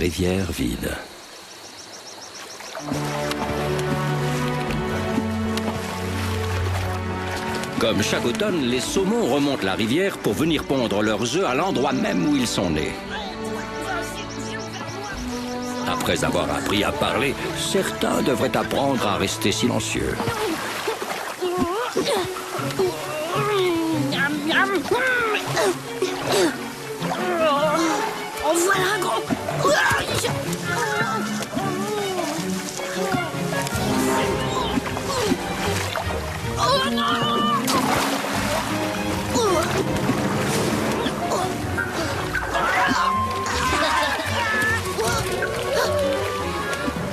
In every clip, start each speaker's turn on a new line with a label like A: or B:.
A: rivière vide. Comme chaque automne, les saumons remontent la rivière pour venir pondre leurs œufs à l'endroit même où ils sont nés. Après avoir appris à parler, certains devraient apprendre à rester silencieux.
B: En voilà un gros. Oh non!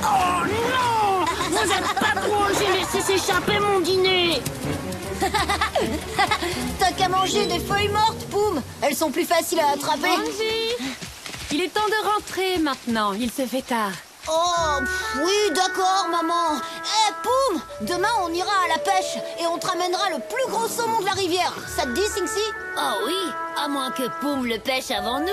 B: Oh non! Vous êtes pas drôle, j'ai laissé s'échapper mon dîner!
C: T'as qu'à manger des feuilles mortes, Poum. Elles sont plus faciles à attraper.
D: Angie, il est temps de rentrer maintenant, il se fait tard.
C: Oh, oui, d'accord, maman. Eh, Poum, demain on ira à la pêche et on te ramènera le plus gros saumon de la rivière. Ça te dit, Singsi?
B: Oh oui, à moins que Poum le pêche avant nous.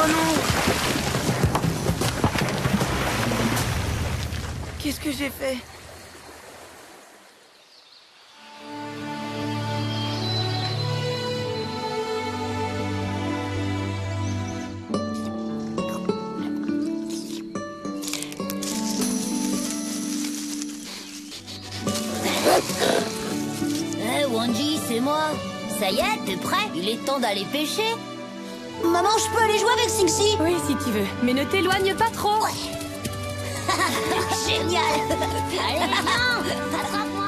C: Oh non!
E: Qu'est-ce que j'ai fait?
B: Wanji, c'est moi. Ça y est, t'es prêt? Il est temps d'aller pêcher.
C: Maman, je peux aller jouer avec Singsi?
D: Oui, si tu veux, mais ne t'éloigne pas trop.
C: Génial!
B: Allez, viens, attrape-moi.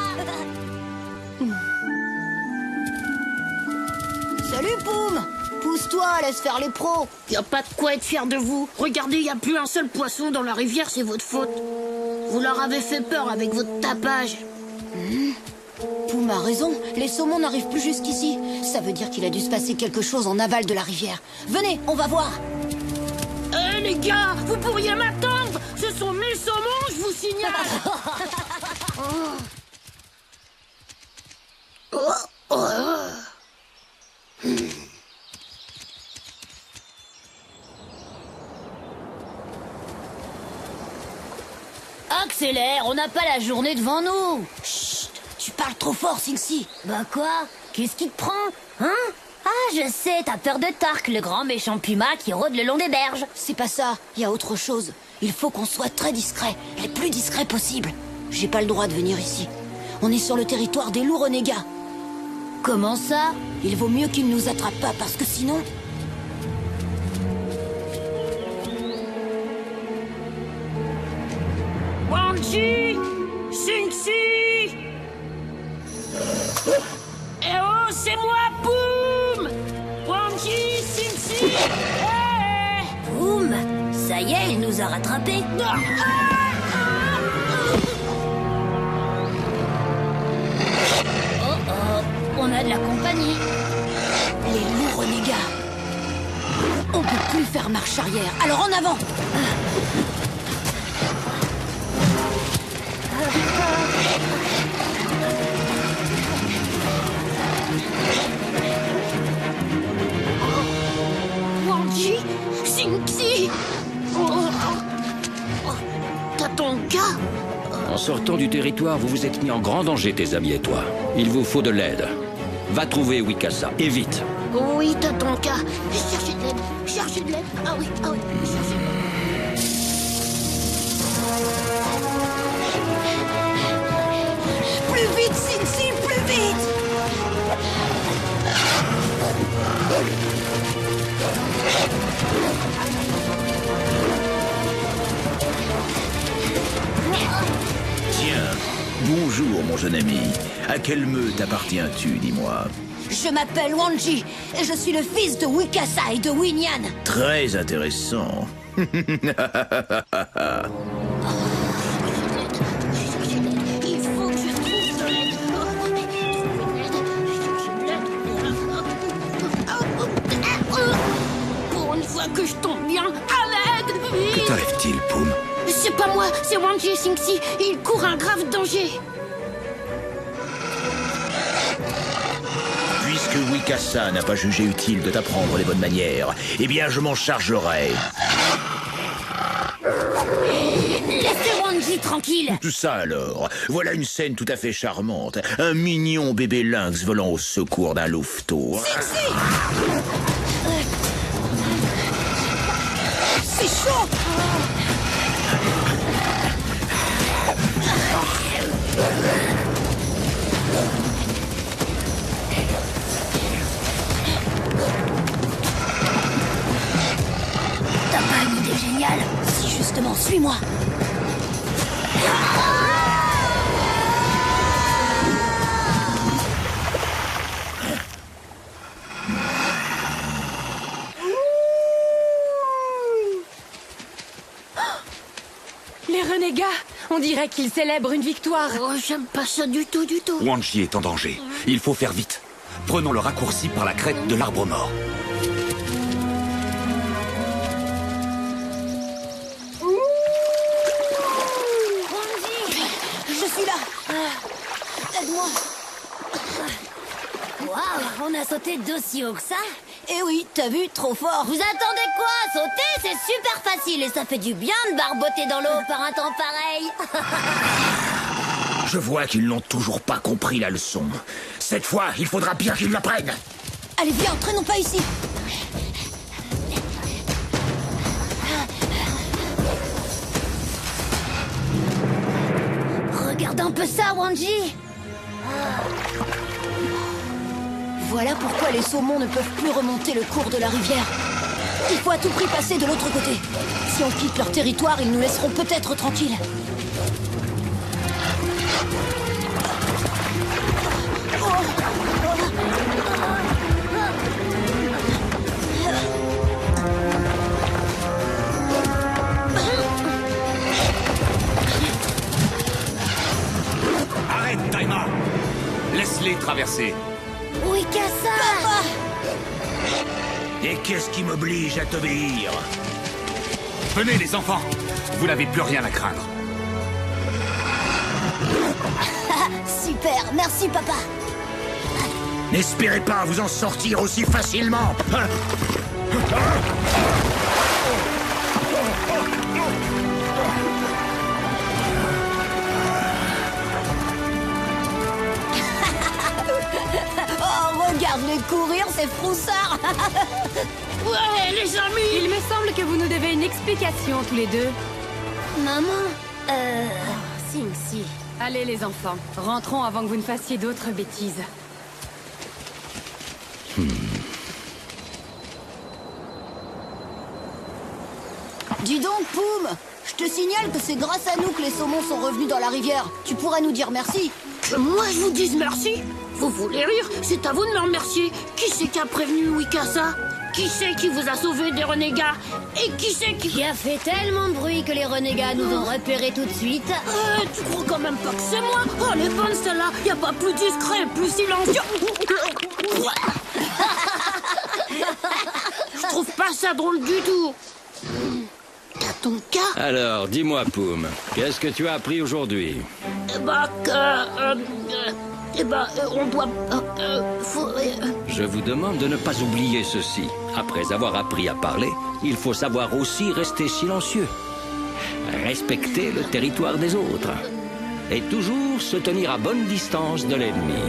C: Salut, Poum! Pousse-toi, laisse faire les pros.
B: Y a pas de quoi être fier de vous. Regardez, y a plus un seul poisson dans la rivière, c'est votre faute. Vous leur avez fait peur avec votre tapage.
C: Poum a raison, les saumons n'arrivent plus jusqu'ici. Ça veut dire qu'il a dû se passer quelque chose en aval de la rivière. Venez, on va voir.
B: Eh les gars, vous pourriez m'attendre. Ce sont mes saumons, je vous signale. Accélère, on n'a pas la journée devant nous.
C: Chut, tu parles trop fort, Singsi.
B: Bah quoi? Qu'est-ce qui te prend? Hein? Ah, je sais, t'as peur de Tark, le grand méchant puma qui rôde le long des berges.
C: C'est pas ça, il y a autre chose. Il faut qu'on soit très discret, les plus discrets possible. J'ai pas le droit de venir ici. On est sur le territoire des loups renégats.
B: Comment ça?
C: Il vaut mieux qu'ils ne nous attrapent pas, parce que sinon...
B: Wanji! Singsi! Eh oh, c'est moi, Poum! Wanji, Singsi! Hey! Poum! Ça y est, il nous a rattrapés. Oh oh, on a de la compagnie.
C: Les loups renégats. On peut plus faire marche arrière, alors en avant!
B: Wanji, Singsi! T'as ton gars?
A: En sortant du territoire, vous vous êtes mis en grand danger, tes amis et toi. Il vous faut de l'aide. Va trouver Wikasa, et vite.
B: Oui, t'as ton cas. Cherchez de l'aide. Cherchez de l'aide. Ah oui, cherchez de l'aide.
C: Plus vite, Singsi, plus vite!
F: Tiens, bonjour mon jeune ami. À quelle meute appartiens-tu, dis-moi?
C: Je m'appelle Wanji et je suis le fils de Wikasa et de Winyan.
E: Très intéressant.
C: Il faut que je trouve de l'aide.
B: Pour une fois que je tombe bien, à l'aide!
E: Que t'arrive-t-il, Poum?
B: C'est pas moi, c'est Wanji et Singsi. Ils courent un grave danger.
E: Puisque Wikasa n'a pas jugé utile de t'apprendre les bonnes manières, eh bien je m'en chargerai.
B: Laissez Wanji tranquille.
E: Tout ça alors, voilà une scène tout à fait charmante. Un mignon bébé lynx volant au secours d'un louveteau.
C: C'est chaud.
B: T'as pas une idée géniale?
C: Si justement, suis-moi.
D: Les renégats, on dirait qu'ils célèbrent une victoire.
B: Oh, j'aime pas ça du tout, du tout.
F: Wanji est en danger. Il faut faire vite. Prenons le raccourci par la crête de l'arbre mort.
C: Je suis là. Aide-moi.
B: Waouh, on a sauté d'aussi haut que ça.
C: Eh oui, t'as vu, trop fort.
B: Vous attendez quoi? Sauter, c'est super facile et ça fait du bien de barboter dans l'eau par un temps pareil.
E: Je vois qu'ils n'ont toujours pas compris la leçon. Cette fois, il faudra bien qu'ils l'apprennent.
C: Allez, viens, traînons pas ici.
B: Regarde un peu ça, Wanji.
C: Voilà pourquoi les saumons ne peuvent plus remonter le cours de la rivière. Il faut à tout prix passer de l'autre côté. Si on quitte leur territoire, ils nous laisseront peut-être tranquilles.
F: Arrête, Daima! Laisse-les traverser.
B: Wikasa!
E: Et qu'est-ce qui m'oblige à t'obéir?
F: Venez, les enfants! Vous n'avez plus rien à craindre.
C: Super, merci papa.
E: N'espérez pas vous en sortir aussi facilement.
C: Oh, regarde-les courir, ces froussards.
B: Ouais, les amis!
D: Il me semble que vous nous devez une explication tous les deux.
B: Maman,
D: Si. Allez les enfants, rentrons avant que vous ne fassiez d'autres bêtises.
C: Dis donc, Poum, je te signale que c'est grâce à nous que les saumons sont revenus dans la rivière. Tu pourras nous dire merci.
B: que moi je vous dise merci? Vous voulez rire? C'est à vous de me remercier. Qui c'est qui a prévenu Wikasa? Qui c'est qui vous a sauvé des renégats? Et qui c'est qui a fait tellement de bruit que les renégats nous ont repérés tout de suite? Tu crois quand même pas que c'est moi? Oh, elle est bonne celle-là. Y a pas plus discret, plus silencieux. Je trouve pas ça drôle du tout. T'as ton cas?
A: Alors, dis-moi, Poum, qu'est-ce que tu as appris aujourd'hui?
B: On doit...
A: Je vous demande de ne pas oublier ceci. Après avoir appris à parler, il faut savoir aussi rester silencieux. Respecter le territoire des autres. Et toujours se tenir à bonne distance de l'ennemi.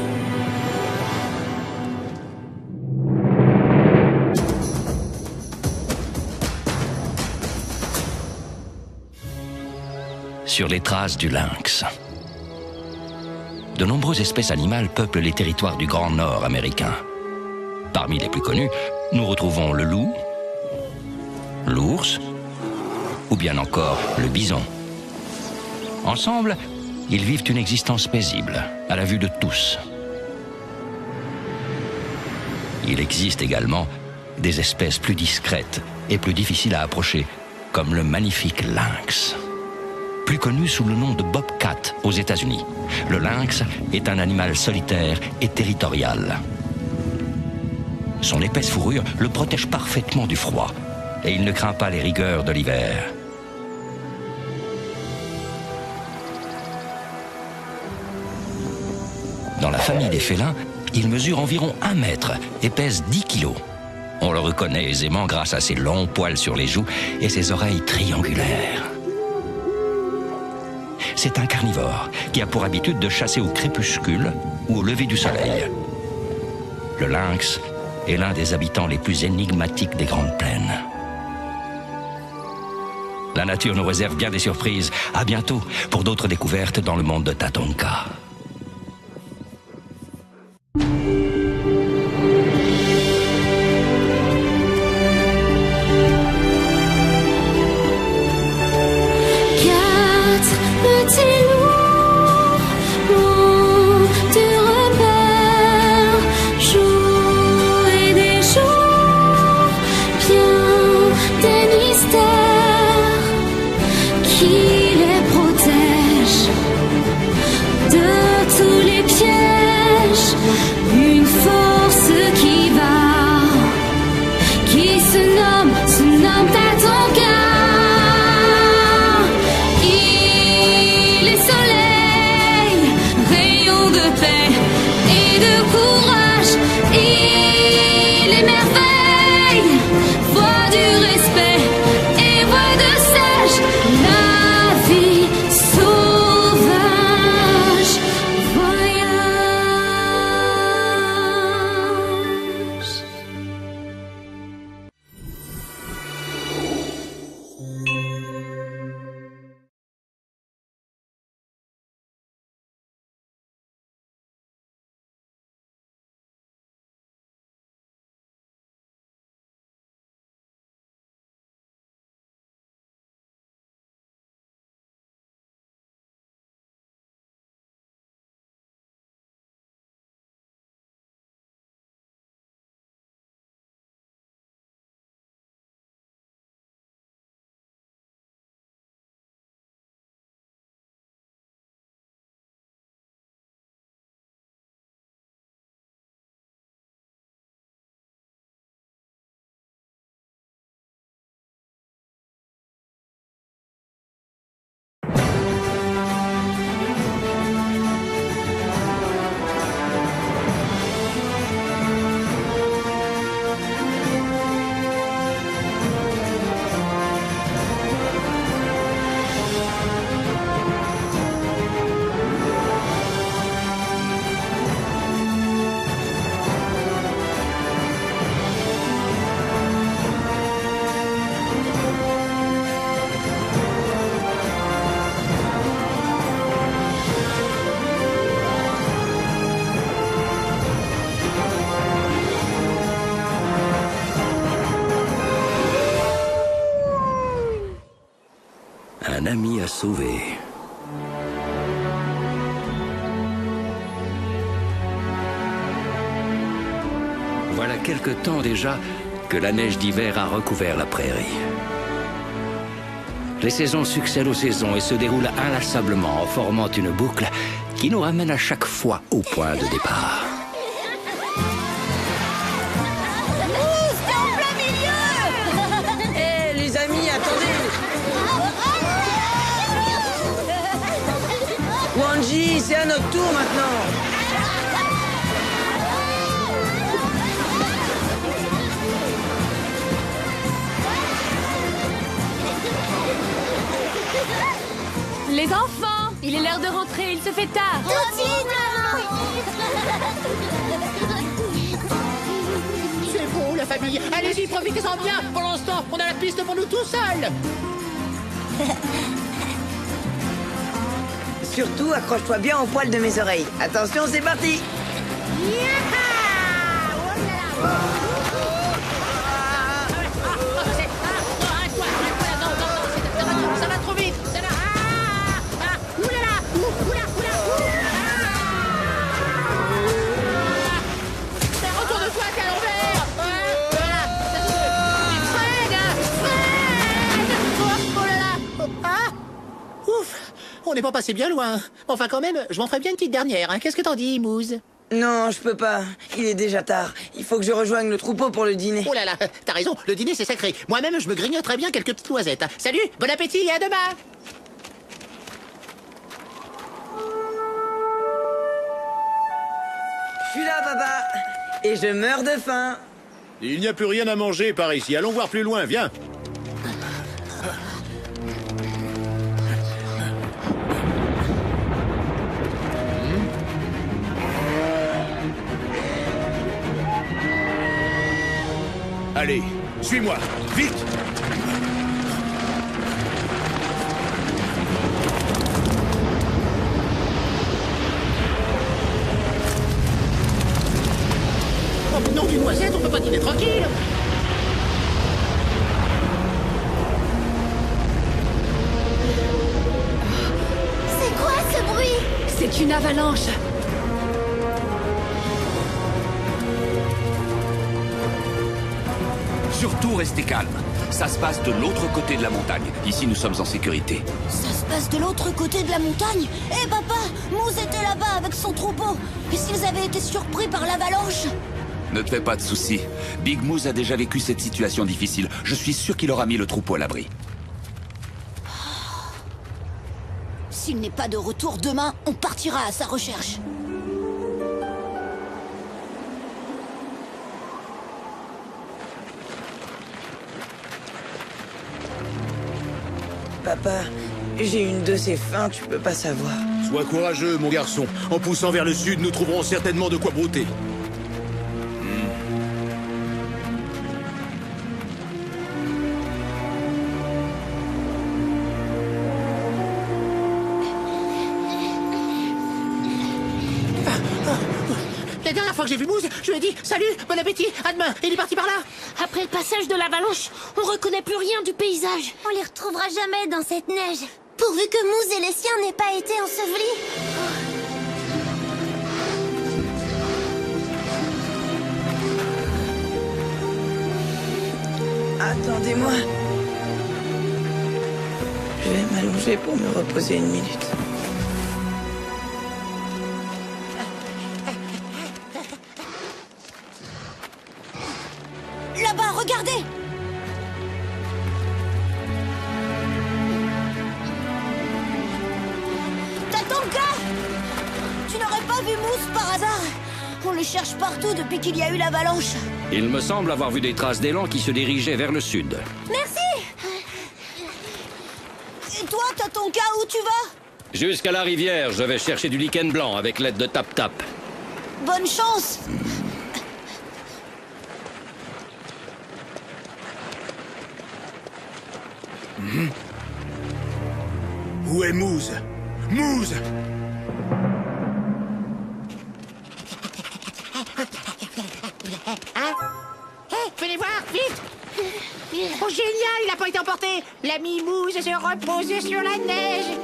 A: Sur les traces du lynx. De nombreuses espèces animales peuplent les territoires du Grand Nord américain. Parmi les plus connus, nous retrouvons le loup, l'ours ou bien encore le bison. Ensemble, ils vivent une existence paisible, à la vue de tous. Il existe également des espèces plus discrètes et plus difficiles à approcher, comme le magnifique lynx. Plus connu sous le nom de bobcat aux États-Unis, le lynx est un animal solitaire et territorial. Son épaisse fourrure le protège parfaitement du froid et il ne craint pas les rigueurs de l'hiver. Dans la famille des félins, il mesure environ 1 mètre et pèse 10 kilos. On le reconnaît aisément grâce à ses longs poils sur les joues et ses oreilles triangulaires. C'est un carnivore qui a pour habitude de chasser au crépuscule ou au lever du soleil. Le lynx est l'un des habitants les plus énigmatiques des grandes plaines. La nature nous réserve bien des surprises. À bientôt pour d'autres découvertes dans le monde de Tatonka. Un ami à sauver. Voilà quelque temps déjà que la neige d'hiver a recouvert la prairie. Les saisons succèdent aux saisons et se déroulent inlassablement en formant une boucle qui nous ramène à chaque fois au point de départ.
G: Wanji, c'est à notre tour maintenant.
D: Les enfants, il est l'heure de rentrer, il se fait tard.
H: C'est beau, la famille. Allez-y, profitez-en bien. Pour l'instant, on a la piste pour nous tout seuls.
G: Surtout, accroche-toi bien au poil de mes oreilles. Attention, c'est parti.
H: Ça va trop vite. Retourne-toi, t'es à l'envers. On n'est pas passé bien loin. Enfin, quand même, je m'en ferais bien une petite dernière. Hein. Qu'est-ce que t'en dis, Mousse?
G: Non, je peux pas. Il est déjà tard. Il faut que je rejoigne le troupeau pour le dîner.
H: Oh là là, t'as raison, le dîner c'est sacré. Moi-même, je me grignoterais bien quelques petites noisettes. Hein. Salut, bon appétit et à demain.
G: Je suis là, papa. Et je meurs de faim.
I: Il n'y a plus rien à manger par ici. Allons voir plus loin, viens. Allez, suis-moi, vite!
H: Oh, mais non, d'une noisette, on peut pas dîner tranquille.
C: C'est quoi ce bruit?
D: C'est une avalanche.
F: Surtout restez calme. Ça se passe de l'autre côté de la montagne. Ici, nous sommes en sécurité.
C: Ça se passe de l'autre côté de la montagne? Eh papa, Moose était là-bas avec son troupeau. Et s'ils avaient été surpris par l'avalanche?
F: Ne te fais pas de soucis. Big Moose a déjà vécu cette situation difficile. Je suis sûr qu'il aura mis le troupeau à l'abri.
C: S'il n'est pas de retour demain, on partira à sa recherche.
G: Papa, j'ai une de ces faims, tu peux pas savoir.
I: Sois courageux, mon garçon. En poussant vers le sud, nous trouverons certainement de quoi brouter.
H: La dernière fois que j'ai vu Moose, je lui ai dit salut, bon appétit, à demain. Et il est parti par là.
B: Après le passage de l'avalanche, on reconnaît plus rien du paysage.
C: On les retrouvera jamais dans cette neige. Pourvu que Moose et les siens n'aient pas été ensevelis.
G: Attendez-moi. Je vais m'allonger pour me reposer une minute.
C: Là-bas, regardez! Tatanka! Tu n'aurais pas vu Moose par hasard? On le cherche partout depuis qu'il y a eu l'avalanche.
A: Il me semble avoir vu des traces d'élan qui se dirigeaient vers le sud.
C: Merci! Et toi, Tatanka, où tu vas?
A: Jusqu'à la rivière, je vais chercher du lichen blanc avec l'aide de Tap Tap.
C: Bonne chance!
I: Où est Moose? Moose!
H: Fais-les voir, vite! Oh, génial, il a pas été emporté! L'ami Moose se repose sur la neige!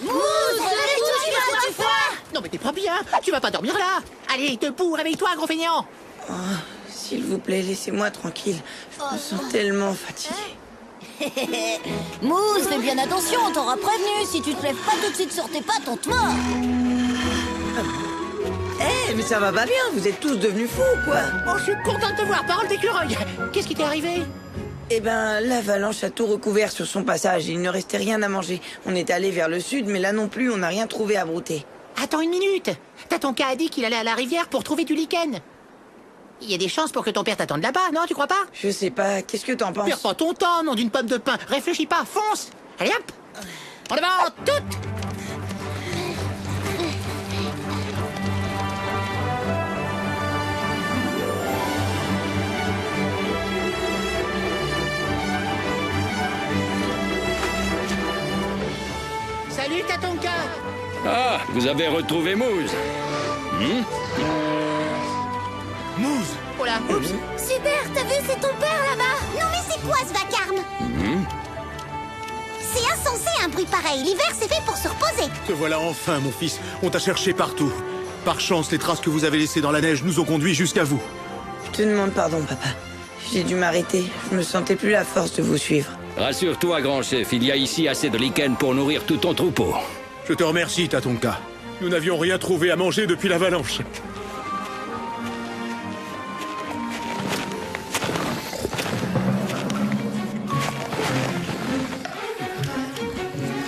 C: Moose, réveille-toi, tu vas te
H: Non, mais t'es pas bien! Tu vas pas dormir là! Allez, debout, réveille-toi, gros feignant!
G: Oh, s'il vous plaît, laissez-moi tranquille. Je me sens tellement fatiguée.
C: Moose, fais bien attention, on t'aura prévenu. Si tu te lèves pas tout de suite sur tes pattes, on te mord.
G: Eh, mais ça va pas bien, vous êtes tous devenus fous, quoi.
H: Oh, je suis content de te voir, parole d'écureuil! Qu'est-ce qui t'est arrivé?
G: Eh ben, l'avalanche a tout recouvert sur son passage. Il ne restait rien à manger. On est allé vers le sud, mais là non plus, on n'a rien trouvé à brouter.
H: Attends une minute! Tatanka a dit qu'il allait à la rivière pour trouver du lichen. Il y a des chances pour que ton père t'attende là-bas, non, tu crois pas?
G: Je sais pas, qu'est-ce que t'en penses?
H: Perds pas ton temps, nom d'une pomme de pain. Réfléchis pas, fonce! Allez hop! En devant, toutes! Salut, Tatanka!
A: Ah, vous avez retrouvé Moose.
I: Moose!
H: Oh là, oups!
C: Super, t'as vu, c'est ton père là-bas. Non mais c'est quoi ce vacarme? C'est insensé un bruit pareil. L'hiver c'est fait pour se reposer.
I: Te voilà enfin, mon fils. On t'a cherché partout. Par chance, les traces que vous avez laissées dans la neige nous ont conduits jusqu'à vous.
G: Je te demande pardon, papa. J'ai dû m'arrêter. Je me sentais plus la force de vous suivre.
A: Rassure-toi, grand chef, il y a ici assez de lichen pour nourrir tout ton troupeau.
I: Je te remercie, Tatonka. Nous n'avions rien trouvé à manger depuis l'avalanche.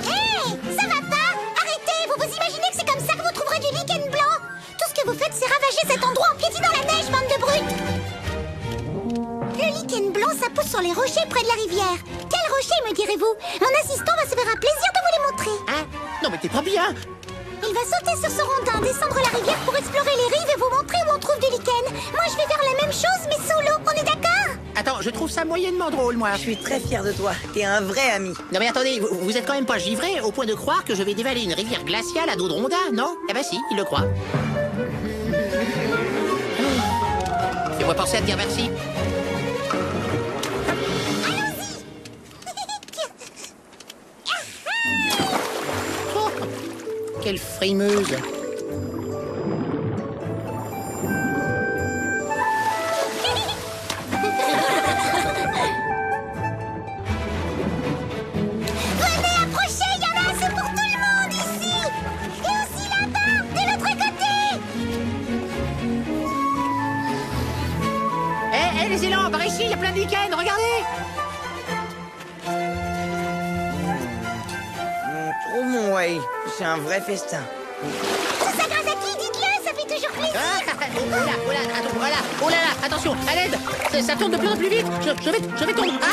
J: Hey, ça va pas? Arrêtez, vous vous imaginez que c'est comme ça que vous trouverez du lichen blanc? Tout ce que vous faites, c'est ravager cet endroit en piétinant la neige, bande de brutes. Le lichen blanc, ça pousse sur les rochers près de la rivière. Quel rocher, me direz-vous? Mon assistant va se faire un plaisir de vous les montrer.
H: Hein? Non mais t'es pas bien.
J: Il va sauter sur ce rondin, descendre la rivière pour explorer les rives et vous montrer où on trouve du lichen. Moi, je vais faire la même chose, mais sous l'eau. On est d'accord?
H: Attends, je trouve ça moyennement drôle, moi.
G: Je suis très fière de toi. T'es un vrai ami.
H: Non mais attendez, vous êtes quand même pas givré au point de croire que je vais dévaler une rivière glaciale à dos de rondin, non? Eh ben si, il le croit. Fais-moi penser à te dire merci. Oh, quelle frimeuse.
J: Venez, approchez, il y en a assez pour tout le monde ici. Et aussi là-bas, de l'autre côté.
H: Eh, les élans, par ici, il y a plein de lichen, regardez.
G: Trop bon, ouais. C'est un vrai festin.
J: Tout ça grâce à qui? Dites-le, ça fait toujours plaisir.
H: Ah, oh là là, attention, à l'aide. Ça tourne de plus en plus vite. Je vais tomber. Ah!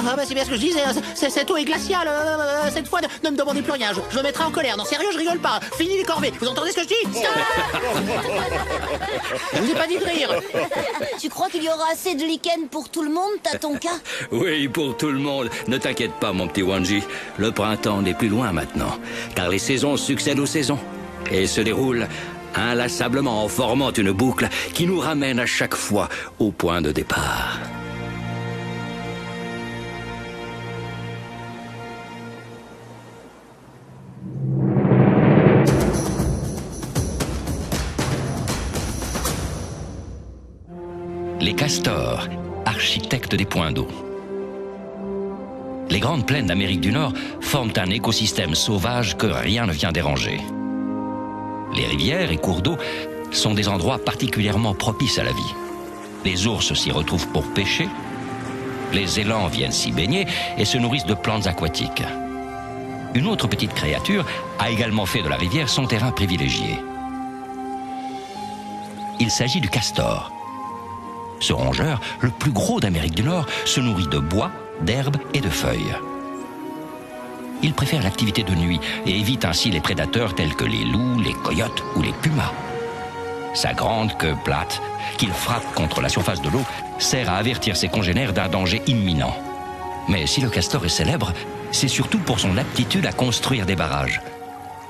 H: Ah bah c'est bien ce que je disais, cette eau est glaciale. Cette fois, ne me demandez plus rien, je me mettrai en colère. Non, sérieux, je rigole pas. Fini les corvées, vous entendez ce que je dis? Stop! Je vous ai pas dit de rire.
C: Tu crois qu'il y aura assez de lichen pour tout le monde, Tatonka?
A: Oui, pour tout le monde. Ne t'inquiète pas, mon petit Wanji. Le printemps n'est plus loin maintenant, car les saisons succèdent aux saisons et se déroulent inlassablement en formant une boucle qui nous ramène à chaque fois au point de départ. Les castors, architectes des points d'eau. Les grandes plaines d'Amérique du Nord forment un écosystème sauvage que rien ne vient déranger. Les rivières et cours d'eau sont des endroits particulièrement propices à la vie. Les ours s'y retrouvent pour pêcher, les élans viennent s'y baigner et se nourrissent de plantes aquatiques. Une autre petite créature a également fait de la rivière son terrain privilégié. Il s'agit du castor. Ce rongeur, le plus gros d'Amérique du Nord, se nourrit de bois, d'herbes et de feuilles. Il préfère l'activité de nuit et évite ainsi les prédateurs tels que les loups, les coyotes ou les pumas. Sa grande queue plate, qu'il frappe contre la surface de l'eau, sert à avertir ses congénères d'un danger imminent. Mais si le castor est célèbre, c'est surtout pour son aptitude à construire des barrages.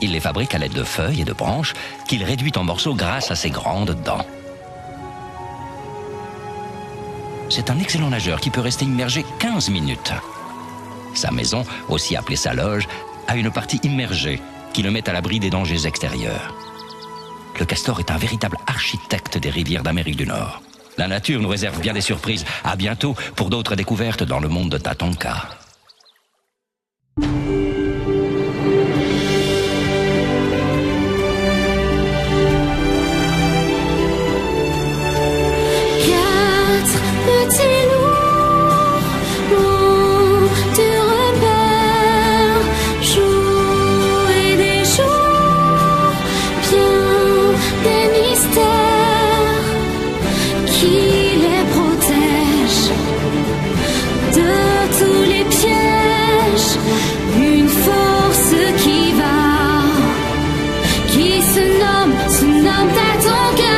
A: Il les fabrique à l'aide de feuilles et de branches qu'il réduit en morceaux grâce à ses grandes dents. C'est un excellent nageur qui peut rester immergé 15 minutes. Sa maison, aussi appelée sa loge, a une partie immergée qui le met à l'abri des dangers extérieurs. Le castor est un véritable architecte des rivières d'Amérique du Nord. La nature nous réserve bien des surprises. À bientôt pour d'autres découvertes dans le monde de Tatonka.
K: Petit loup, loin du repère, jouer des jours, bien des mystères qui les protègent de tous les pièges. Une force qui se nomme Tatonka.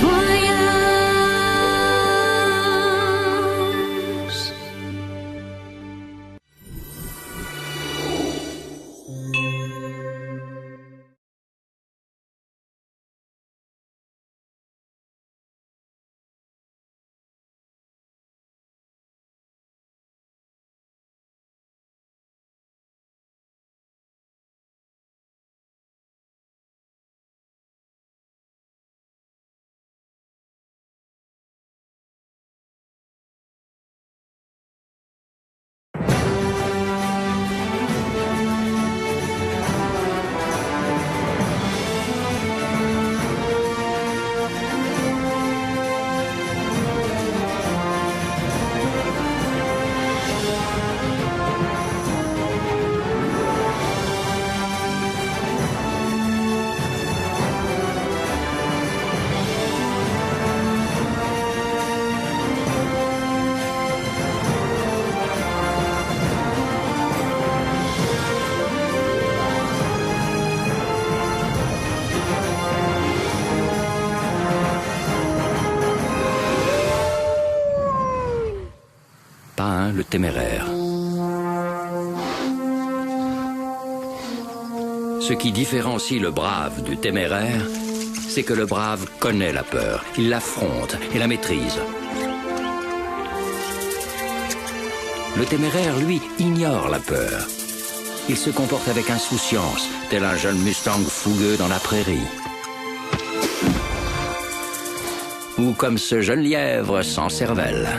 K: Voyage
A: Pain le Téméraire. Ce qui différencie le brave du téméraire, c'est que le brave connaît la peur, il l'affronte et la maîtrise. Le téméraire, lui, ignore la peur. Il se comporte avec insouciance, tel un jeune Mustang fougueux dans la prairie. Ou comme ce jeune lièvre sans cervelle.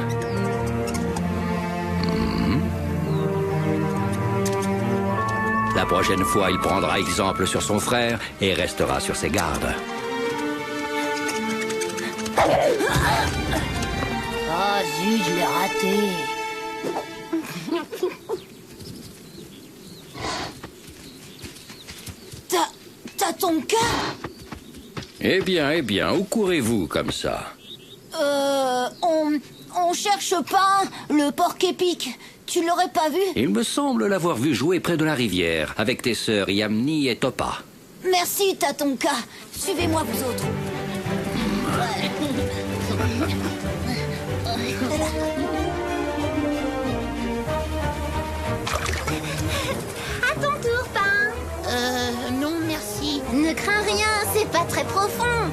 A: La prochaine fois, il prendra exemple sur son frère et restera sur ses gardes.
C: Ah zut, je l'ai raté. T'as ton cas?
A: Eh bien, où courez-vous comme ça?
C: On cherche Pain, le porc épique. Tu l'aurais pas vu?
A: Il me semble l'avoir vu jouer près de la rivière, avec tes sœurs Yamni et Topa.
C: Merci, Tatonka. Suivez-moi, vous autres.
J: À ton tour, Pain.
H: Non, merci.
J: Ne crains rien, c'est pas très profond.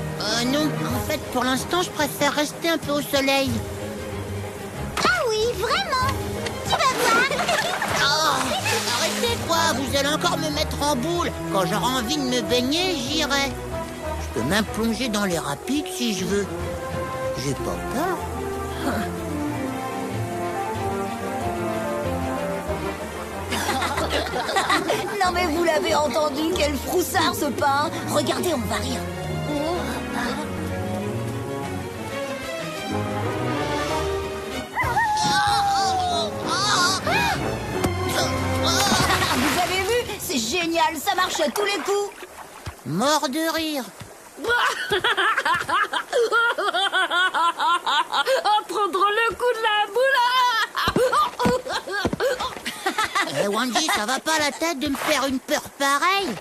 H: Non, en fait, pour l'instant, je préfère rester un peu au soleil.
J: Ah oui, vraiment. Tu vas voir.
H: Oh, arrêtez quoi, vous allez encore me mettre en boule. Quand j'aurai envie de me baigner, j'irai. Je peux même plonger dans les rapides si je veux. J'ai pas peur.
C: Non mais vous l'avez entendu, quel froussard ce Pain. Regardez, on va rire. Vous avez vu? C'est génial, ça marche à tous les coups.
H: Mort de rire.
B: Prendre le coup de la boule.
H: Wanji, ça va pas la tête de me faire une peur pareille?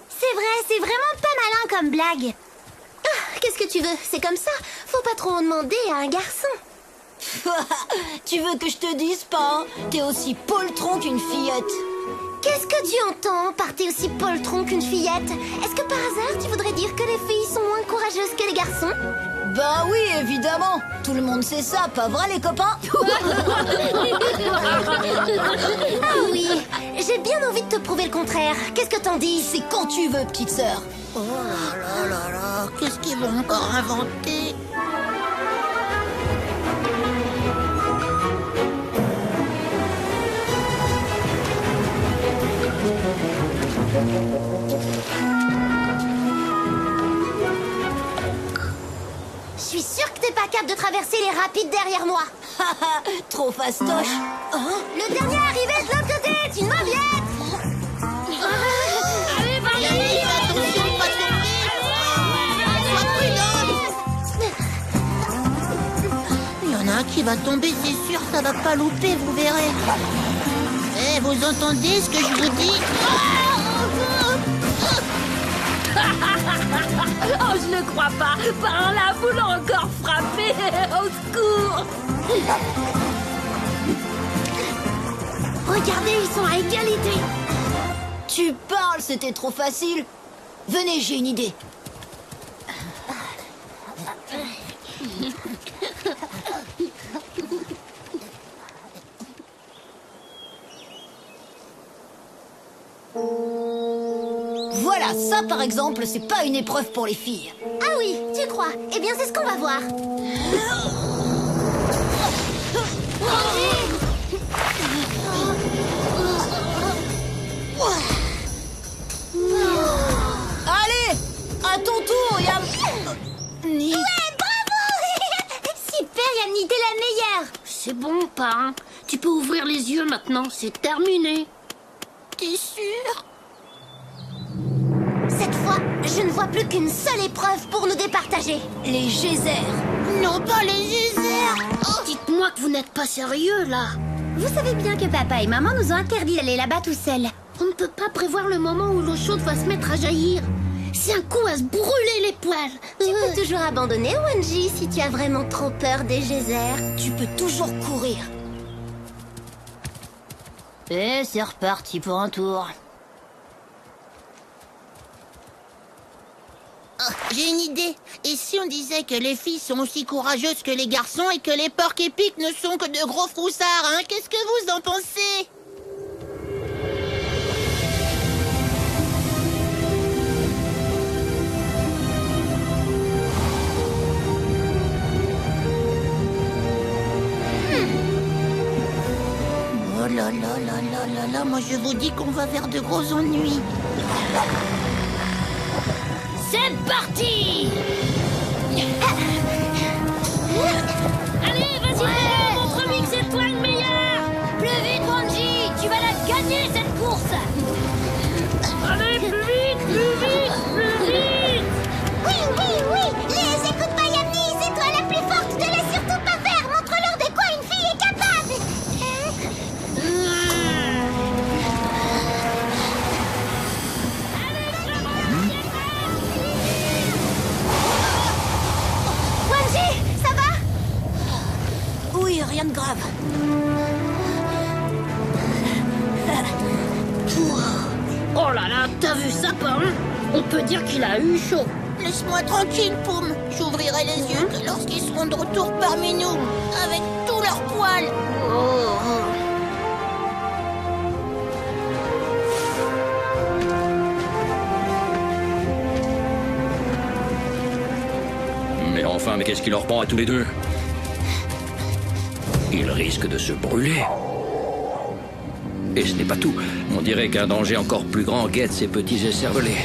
J: C'est vrai, c'est vraiment pas malin comme blague. Ah, qu'est-ce que tu veux? C'est comme ça. Faut pas trop en demander à un garçon.
C: Tu veux que je te dise, Pain? T'es aussi poltron qu'une fillette.
J: Qu'est-ce que tu entends par t'es aussi poltron qu'une fillette? Est-ce que par hasard tu voudrais dire que les filles sont moins courageuses que les garçons?
C: Bah oui, évidemment. Tout le monde sait ça, pas vrai les copains?
J: Ah oui, j'ai bien envie de te prouver le contraire. Qu'est-ce que t'en dis?
C: C'est quand tu veux, petite sœur.
H: Oh là là là là, qu'est-ce qu'ils vont encore inventer?
J: Je suis sûre que t'es pas capable de traverser les rapides derrière moi.
C: Trop fastoche.
J: Le dernier arrivé de l'autre côté est une mauviette.
B: Allez, vas-y.
H: Attention, pas trop vite. Sois prudent. Il y en a un qui va tomber, c'est sûr, ça va pas louper, vous verrez. Eh, vous entendez ce que je vous dis?
B: Oh, je ne crois pas. Par la boule encore frappée. Au secours.
J: Regardez, ils sont à égalité.
C: Tu parles, c'était trop facile. Venez, j'ai une idée. Voilà, ça par exemple, c'est pas une épreuve pour les filles.
J: Ah oui, tu crois? Eh bien, c'est ce qu'on va voir.
C: Allez, à ton tour, Yam.
J: Ouais, bravo. Super, Yamni, t'es la meilleure.
B: C'est bon, Pain. Tu peux ouvrir les yeux maintenant. C'est terminé.
J: T'es sûr? Cette fois, je ne vois plus qu'une seule épreuve pour nous départager.
C: Les geysers.
J: Non, pas les geysers.
B: Dites-moi que vous n'êtes pas sérieux, là.
J: Vous savez bien que papa et maman nous ont interdit d'aller là-bas tout seuls.
B: On ne peut pas prévoir le moment où l'eau chaude va se mettre à jaillir. C'est un coup à se brûler les poils.
J: Tu peux toujours abandonner, Wanji, si tu as vraiment trop peur des geysers.
C: Tu peux toujours courir. Et c'est reparti pour un tour.
H: Oh, j'ai une idée. Et si on disait que les filles sont aussi courageuses que les garçons et que les porcs épiques ne sont que de gros froussards, hein? Qu'est-ce que vous en pensez? Oh là là là là là là, moi je vous dis qu'on va vers de gros ennuis.
B: C'est parti! Allez, vas-y, montre-lui que c'est toi le meilleur!
C: Plus vite, Wanji! Tu vas la gagner, cette course!
B: Allez, plus vite, plus vite, plus vite!
J: Oui, oui, oui! Les écoute pas, Yamni! C'est toi la plus forte! Te laisse surtout pas faire! Montre-leur de quoi une fille est capable! Wanji, ça va?
C: Oui, rien de grave.
B: Oh là là, t'as vu ça, Pomme? On peut dire qu'il a eu chaud.
H: Laisse-moi tranquille, Poum. J'ouvrirai les yeux que lorsqu'ils seront de retour parmi nous, avec tous leurs poils.
A: Mais enfin, mais qu'est-ce qui leur prend à tous les deux? Ils risquent de se brûler. Et ce n'est pas tout. On dirait qu'un danger encore plus grand guette ces petits écervelés.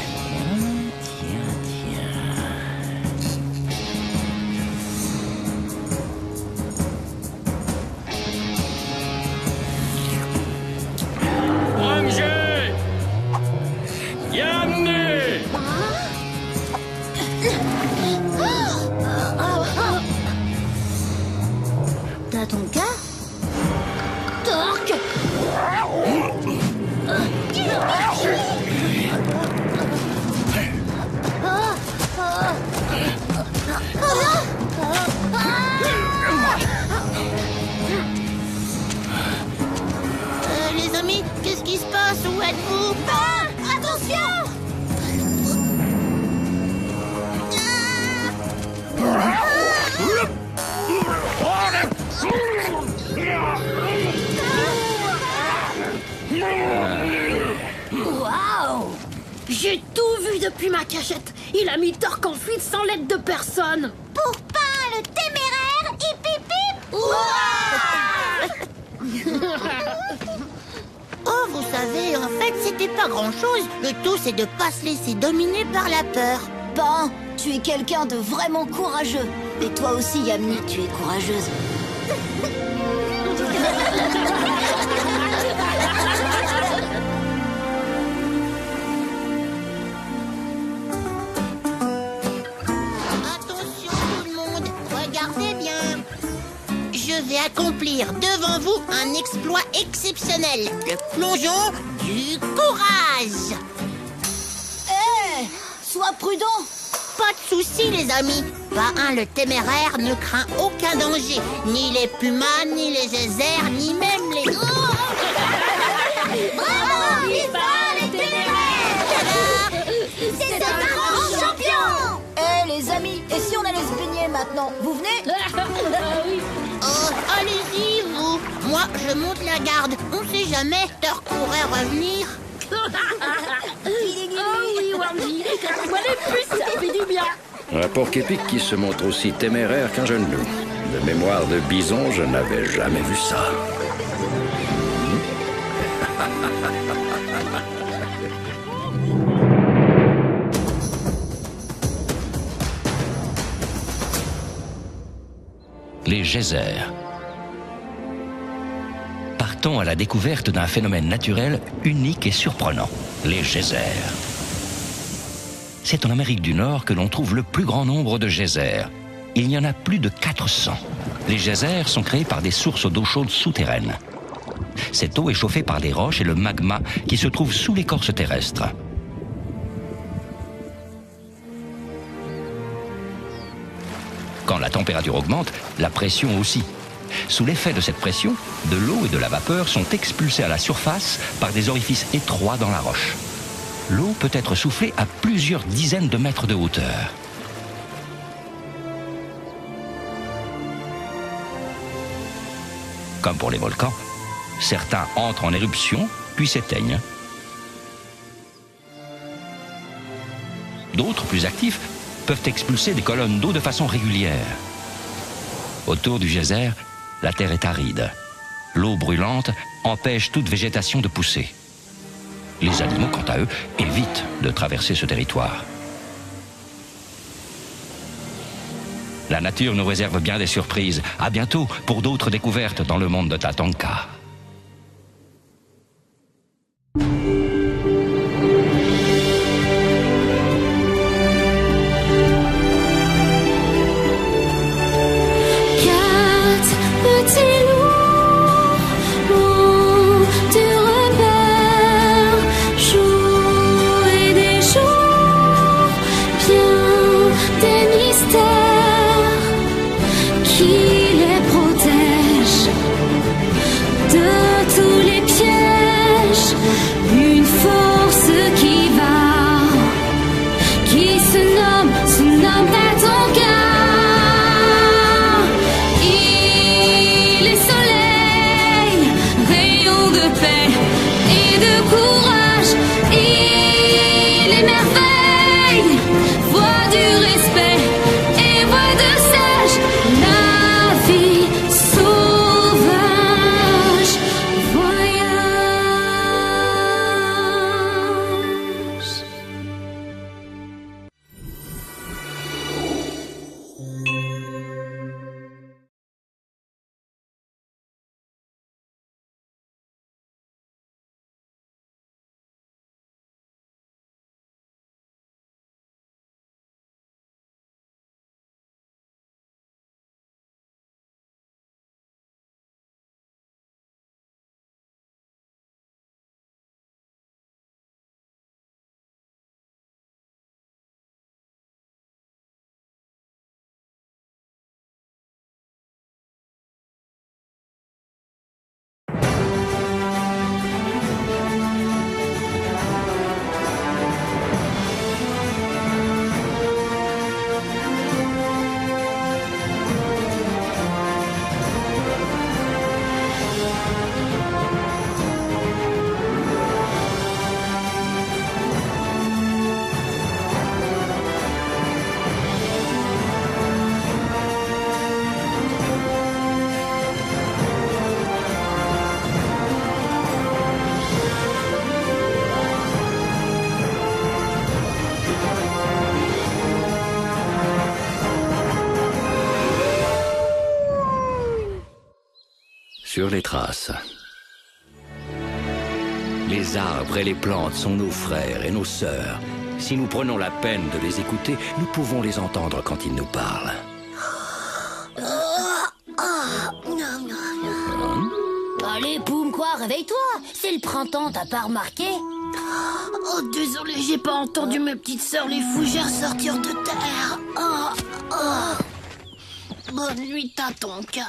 C: T'as ton cas?
B: Torque!
H: Les amis, qu'est-ce qui se passe? Où êtes-vous?
J: Ah, attention!
B: Waouh! J'ai tout vu depuis ma cachette. Il a mis Torque en fuite sans l'aide de personne.
J: Pour Pain, le téméraire, hip hip hip!
H: Oh, vous savez, en fait, c'était pas grand-chose. Le tout, c'est de pas se laisser dominer par la peur.
C: Pain, tu es quelqu'un de vraiment courageux. Et toi aussi, Yamni, tu es courageuse.
H: Attention tout le monde, regardez bien. Je vais accomplir devant vous un exploit exceptionnel. Le plongeon du courage.
C: Hé, sois prudent.
H: Pas de soucis, les amis. Pain le téméraire ne craint aucun danger. Ni les pumas, ni les geysers, ni même les...
J: Bravo, Pain, le téméraire! C'est un grand champion!
C: Hé, les amis, et si on allait se baigner maintenant? Vous venez?
H: Oh, allez-y, vous. Moi, je monte la garde. On sait jamais, Torque pourrait revenir.
B: Oh oui, Wanji, moi les puces, ça fait du bien.
A: Un porc épic qui se montre aussi téméraire qu'un jeune loup. De mémoire de bison, je n'avais jamais vu ça. Les geysers. Partons à la découverte d'un phénomène naturel unique et surprenant, les geysers. C'est en Amérique du Nord que l'on trouve le plus grand nombre de geysers. Il y en a plus de 400. Les geysers sont créés par des sources d'eau chaude souterraines. Cette eau est chauffée par les roches et le magma qui se trouve sous l'écorce terrestre. Quand la température augmente, la pression aussi. Sous l'effet de cette pression, de l'eau et de la vapeur sont expulsés à la surface par des orifices étroits dans la roche. L'eau peut être soufflée à plusieurs dizaines de mètres de hauteur. Comme pour les volcans, certains entrent en éruption puis s'éteignent. D'autres, plus actifs, peuvent expulser des colonnes d'eau de façon régulière. Autour du geyser, la terre est aride. L'eau brûlante empêche toute végétation de pousser. Les animaux, quant à eux, évitent de traverser ce territoire. La nature nous réserve bien des surprises. À bientôt pour d'autres découvertes dans le monde de Tatanka. Sur les traces. Les arbres et les plantes sont nos frères et nos sœurs. Si nous prenons la peine de les écouter, nous pouvons les entendre quand ils nous parlent.
B: Allez, Poum, quoi, réveille-toi. C'est le printemps, t'as pas remarqué? Oh, désolé, j'ai pas entendu mes petites sœurs les fougères sortir de terre. Bonne nuit, Tatanka.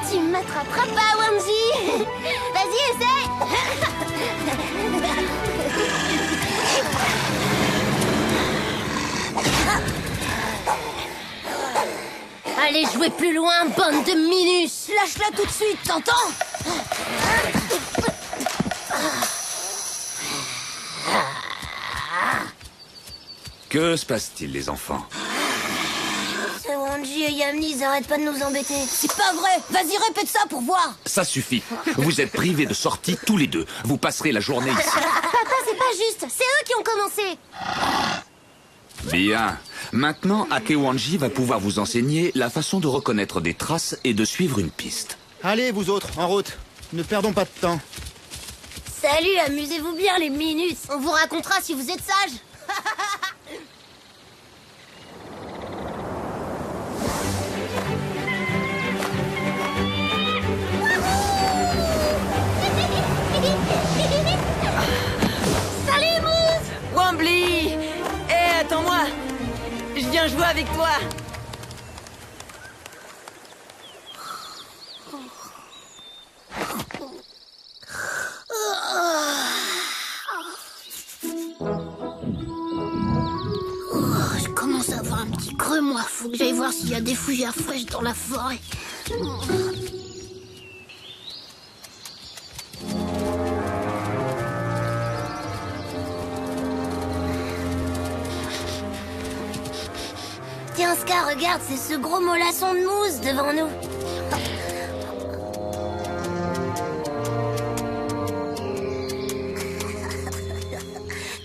J: Tu m'attraperas pas, Wanji. Vas-y, essaie.
B: Allez jouer plus loin, bande de minus.
C: Lâche-la tout de suite, t'entends?
F: Que se passe-t-il, les enfants?
J: C'est Wanji et Yamni, ils arrêtent pas de nous embêter.
C: C'est pas vrai. Vas-y, répète ça pour voir.
F: Ça suffit. Vous êtes privés de sortie tous les deux. Vous passerez la journée ici.
J: Papa, c'est pas juste. C'est eux qui ont commencé.
F: Bien. Maintenant, Akewanji va pouvoir vous enseigner la façon de reconnaître des traces et de suivre une piste.
I: Allez, vous autres, en route. Ne perdons pas de temps.
J: Salut, amusez-vous bien les minus. On vous racontera si vous êtes sages.
G: attends-moi. Je viens jouer avec toi.
B: Je commence à avoir un petit creux, moi. Faut que j'aille voir s'il y a des fougères fraîches dans la forêt.
J: Tiens, Scar, regarde, c'est ce gros mollasson de mousse devant nous.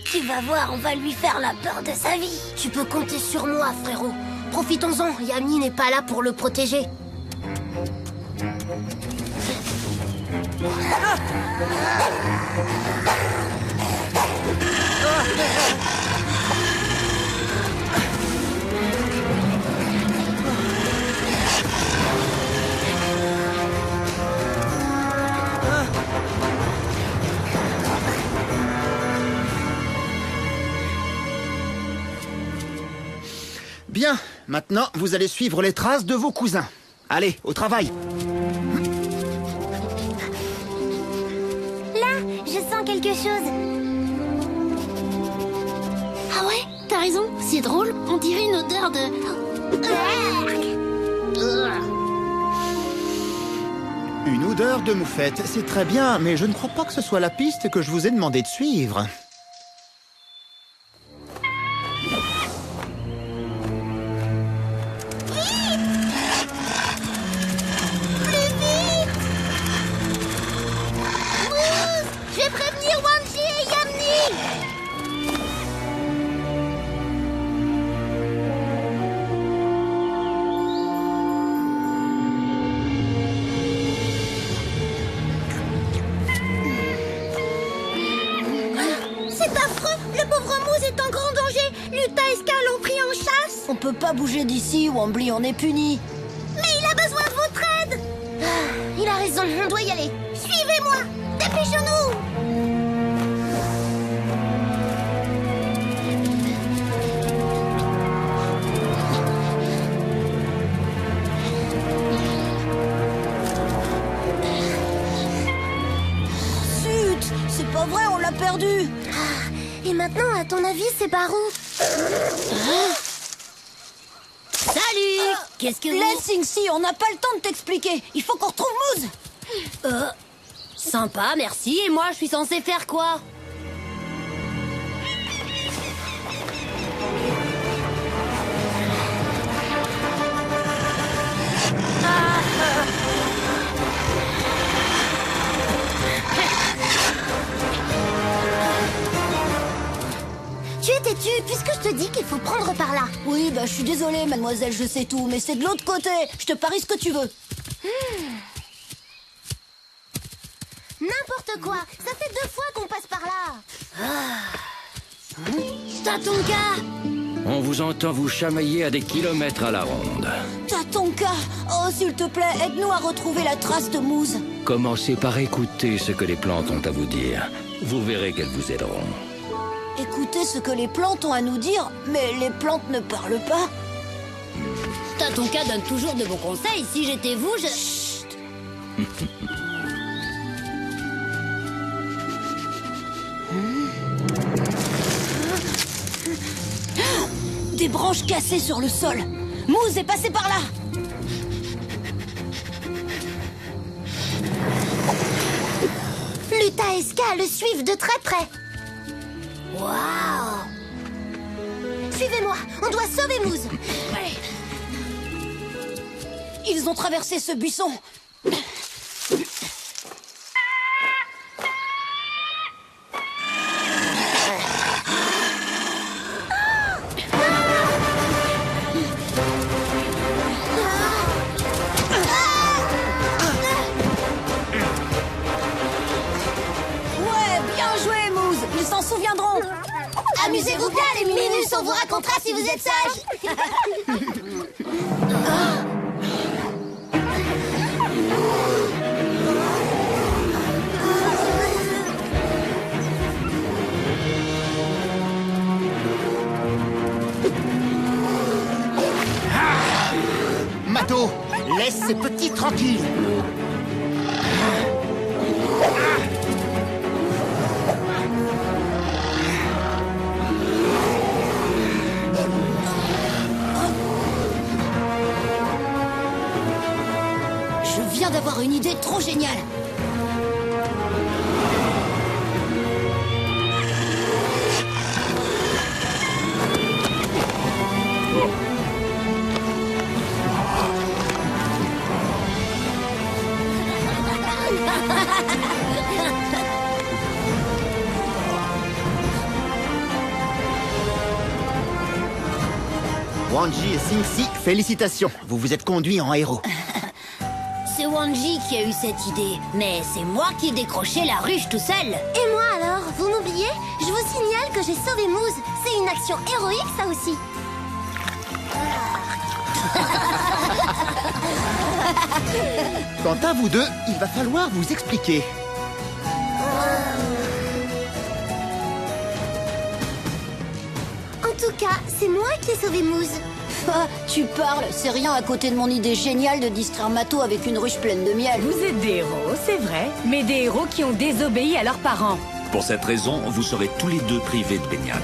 J: Tu vas voir, on va lui faire la peur de sa vie.
B: Tu peux compter sur moi, frérot. Profitons-en, Yami n'est pas là pour le protéger.
L: Bien, maintenant, vous allez suivre les traces de vos cousins. Allez, au travail.
J: Là, je sens quelque chose.
B: Ah ouais, t'as raison, c'est drôle, on dirait une odeur de...
L: Une odeur de moufette, c'est très bien, mais je ne crois pas que ce soit la piste que je vous ai demandé de suivre.
J: Je vais prévenir Wanji et Yamni. C'est affreux. Le pauvre Moose est en grand danger. Luta et Scar l'ont pris en chasse.
C: On peut pas bouger d'ici, Wambly, on est puni.
J: Mais il a besoin de votre aide. Il a raison, on doit y aller. Suivez-moi. Dépêchons-nous.
C: Zut, c'est pas vrai, on l'a perdu.
J: Et maintenant, à ton avis, c'est par où?
B: Salut. Qu'est-ce que
C: Laisse Singsi, on n'a pas le temps de t'expliquer. Il faut qu'on retrouve Moose.
B: Sympa, merci. Et moi, je suis censée faire quoi?
J: Tu es têtu, puisque je te dis qu'il faut prendre par là.
C: Oui, bah je suis désolée, mademoiselle, je sais tout, mais c'est de l'autre côté. Je te parie ce que tu veux.
J: N'importe quoi. Ça fait 2 fois qu'on passe par là.
B: Tatonka.
A: On vous entend vous chamailler à des kilomètres à la ronde.
C: Tatonka, oh s'il te plaît, aide-nous à retrouver la trace de Moose.
A: Commencez par écouter ce que les plantes ont à vous dire. Vous verrez qu'elles vous aideront.
C: Écoutez ce que les plantes ont à nous dire, mais les plantes ne parlent pas.
B: Tatonka donne toujours de bons conseils. Si j'étais vous, je...
C: Chut. Des branches cassées sur le sol. Moose est passé par là.
J: Luta et Ska le suivent de très près.
B: Waouh.
J: Suivez-moi, on doit sauver Moose.
C: Ils ont traversé ce buisson. Souviendront.
J: Amusez-vous bien, les Minimus, on vous racontera si vous êtes sages.
L: Ado, laisse ces petits tranquilles.
C: Je viens d'avoir une idée trop géniale.
L: Wanji et Sing Si, félicitations. Vous vous êtes conduits en héros.
C: C'est Wanji qui a eu cette idée, mais c'est moi qui ai décroché la ruche tout seul.
J: Et moi alors, vous m'oubliez? Je vous signale que j'ai sauvé Moose. C'est une action héroïque, ça aussi.
L: Quant à vous deux, il va falloir vous expliquer.
J: En tout cas, c'est moi qui ai sauvé Moose.
C: Ah, tu parles, c'est rien à côté de mon idée géniale de distraire Mato avec une ruche pleine de miel.
D: Vous êtes des héros, c'est vrai, mais des héros qui ont désobéi à leurs parents.
F: Pour cette raison, vous serez tous les deux privés de baignade.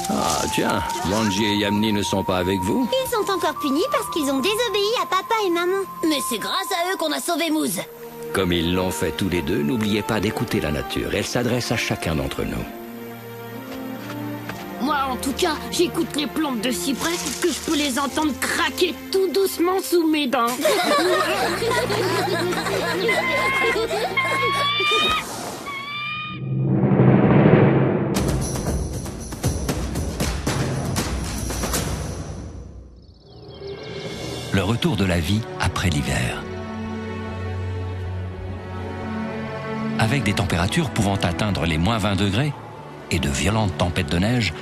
A: Ah, tiens, Wanji et Yamni ne sont pas avec vous?
J: Ils sont encore punis parce qu'ils ont désobéi à papa et maman.
C: Mais c'est grâce à eux qu'on a sauvé Moose.
A: Comme ils l'ont fait tous les deux, n'oubliez pas d'écouter la nature. Elle s'adresse à chacun d'entre nous.
B: Moi, en tout cas, j'écoute les plantes de cyprès que je peux les entendre craquer tout doucement sous mes dents.
A: Le retour de la vie après l'hiver. Avec des températures pouvant atteindre les moins 20 degrés et de violentes tempêtes de neige,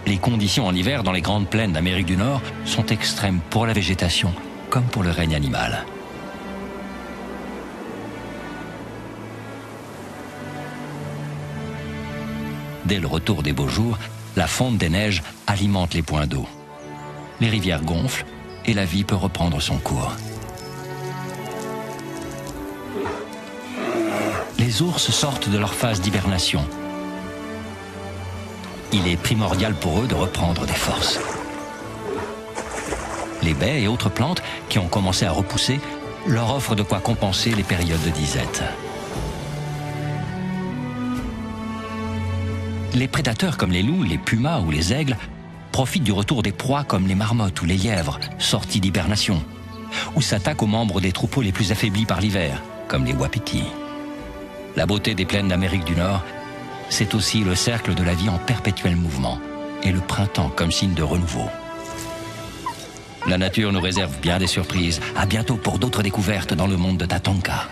A: les conditions en hiver dans les grandes plaines d'Amérique du Nord sont extrêmes pour la végétation comme pour le règne animal. Dès le retour des beaux jours, la fonte des neiges alimente les points d'eau. Les rivières gonflent et la vie peut reprendre son cours. Les ours sortent de leur phase d'hibernation. Il est primordial pour eux de reprendre des forces. Les baies et autres plantes qui ont commencé à repousser leur offrent de quoi compenser les périodes de disette. Les prédateurs comme les loups, les pumas ou les aigles profitent du retour des proies comme les marmottes ou les lièvres sortis d'hibernation, ou s'attaquent aux membres des troupeaux les plus affaiblis par l'hiver, comme les wapitis. La beauté des plaines d'Amérique du Nord, c'est aussi le cercle de la vie en perpétuel mouvement, et le printemps comme signe de renouveau. La nature nous réserve bien des surprises. À bientôt pour d'autres découvertes dans le monde de Tatanka.